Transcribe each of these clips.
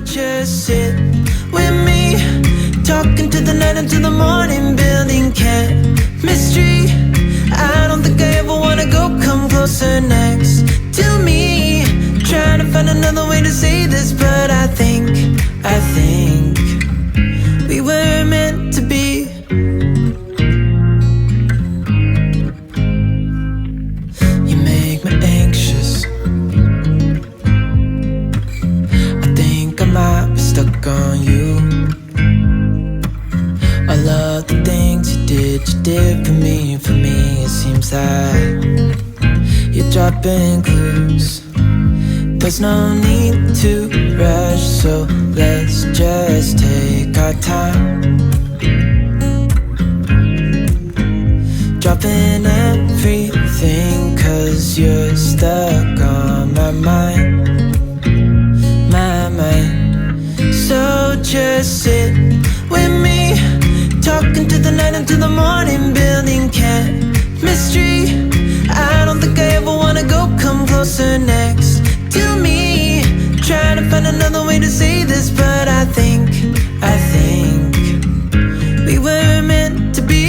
just sit with me, talking to the night until the morning, building chemistry. I don't think I ever wanna go, come closer next to me. Trying to find another way to say this, but I think we were meant to be. You make me anxious. I think I might be stuck on you. I love the things you did for me. For me, it seems that you're dropping clues. There's no need to rush, so let's just take our time. Dropping everything, 'cause you're stuck on my mind. So just sit with me, talking to the night until the morning, building chemistry. I don't think I ever wanna go, come closer next to me. Trying to find another way to say this, but I think we were meant to be.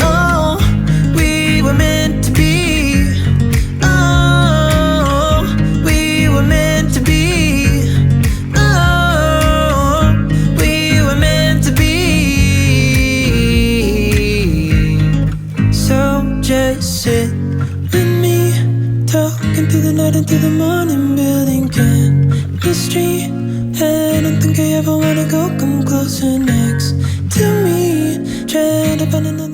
Oh, we were meant to be. Oh, we were meant to be. Oh, we were meant to be. So just sit with me, talking to the night until the morning, building chemistry. I don't think I ever wanna go, come closer next to me. Trying to find another